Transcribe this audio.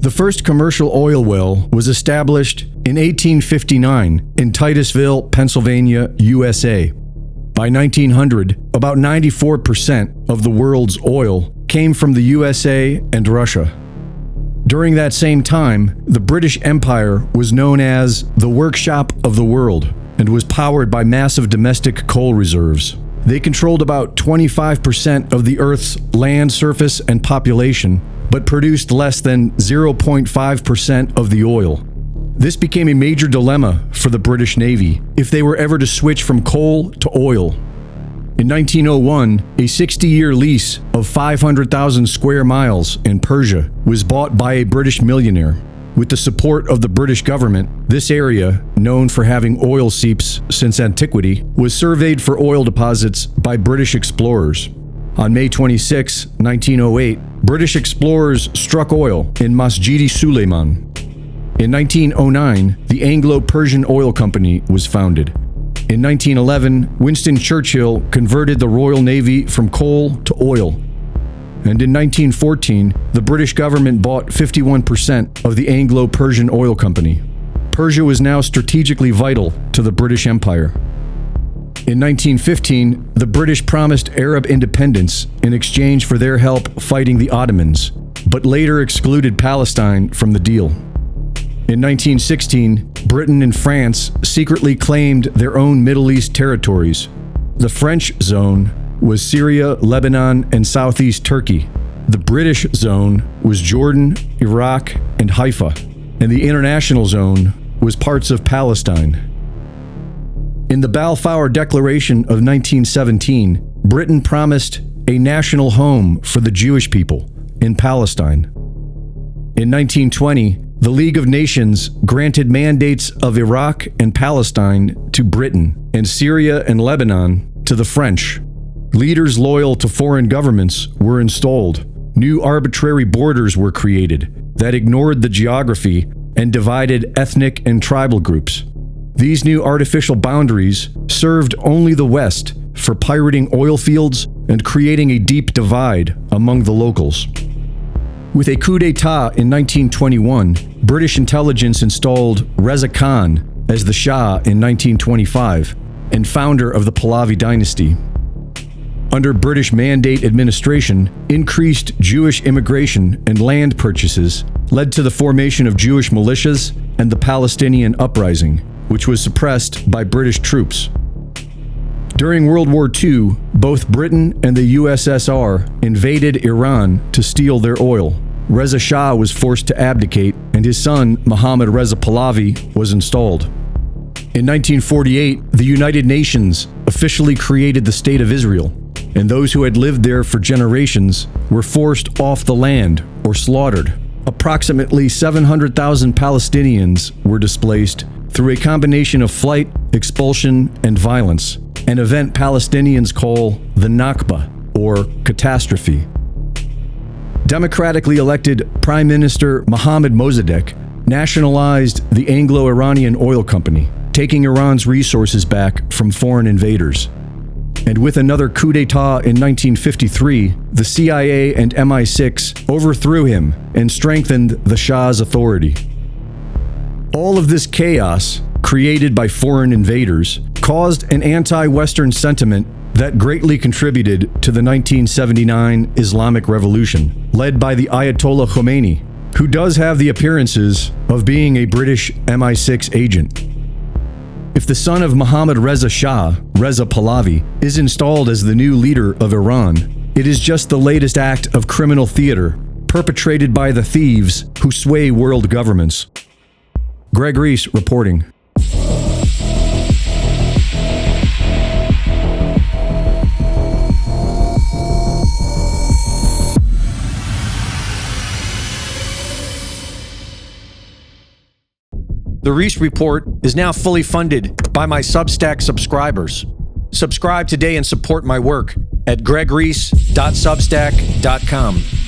The first commercial oil well was established in 1859 in Titusville, Pennsylvania, USA. By 1900, about 94% of the world's oil came from the USA and Russia. During that same time, the British Empire was known as the workshop of the world and was powered by massive domestic coal reserves. They controlled about 25% of the Earth's land surface and population, but produced less than 0.5% of the oil. This became a major dilemma for the British Navy if they were ever to switch from coal to oil. In 1901, a 60-year lease of 500,000 square miles in Persia was bought by a British millionaire. With the support of the British government, this area, known for having oil seeps since antiquity, was surveyed for oil deposits by British explorers. On May 26, 1908, British explorers struck oil in Masjidi Suleiman. In 1909, the Anglo-Persian Oil Company was founded. In 1911, Winston Churchill converted the Royal Navy from coal to oil. And in 1914, the British government bought 51% of the Anglo-Persian Oil Company. Persia was now strategically vital to the British Empire. In 1915, the British promised Arab independence in exchange for their help fighting the Ottomans, but later excluded Palestine from the deal. In 1916, Britain and France secretly claimed their own Middle East territories. The French zone was Syria, Lebanon, and southeast Turkey. The British zone was Jordan, Iraq, and Haifa. And the international zone was parts of Palestine. In the Balfour Declaration of 1917, Britain promised a national home for the Jewish people in Palestine. In 1920, the League of Nations granted mandates of Iraq and Palestine to Britain, and Syria and Lebanon to the French. Leaders loyal to foreign governments were installed. New arbitrary borders were created that ignored the geography and divided ethnic and tribal groups. These new artificial boundaries served only the West for pirating oil fields and creating a deep divide among the locals. With a coup d'etat in 1921, British intelligence installed Reza Khan as the Shah in 1925 and founder of the Pahlavi dynasty. Under British Mandate administration, increased Jewish immigration and land purchases led to the formation of Jewish militias and the Palestinian Uprising, which was suppressed by British troops. During World War II, both Britain and the USSR invaded Iran to steal their oil. Reza Shah was forced to abdicate, and his son, Mohammad Reza Pahlavi, was installed. In 1948, the United Nations officially created the State of Israel, and those who had lived there for generations were forced off the land or slaughtered. Approximately 700,000 Palestinians were displaced through a combination of flight, expulsion, and violence, an event Palestinians call the Nakba, or catastrophe. Democratically elected Prime Minister Mohammad Mossadegh nationalized the Anglo-Iranian Oil Company, taking Iran's resources back from foreign invaders. And with another coup d'etat in 1953, the CIA and MI6 overthrew him and strengthened the Shah's authority. All of this chaos, created by foreign invaders, caused an anti-Western sentiment that greatly contributed to the 1979 Islamic Revolution, led by the Ayatollah Khomeini, who does have the appearances of being a British MI6 agent. If the son of Mohammad Reza Shah, Reza Pahlavi, is installed as the new leader of Iran, it is just the latest act of criminal theater perpetrated by the thieves who sway world governments. Greg Reese reporting. The Reese Report is now fully funded by my Substack subscribers. Subscribe today and support my work at gregreese.substack.com.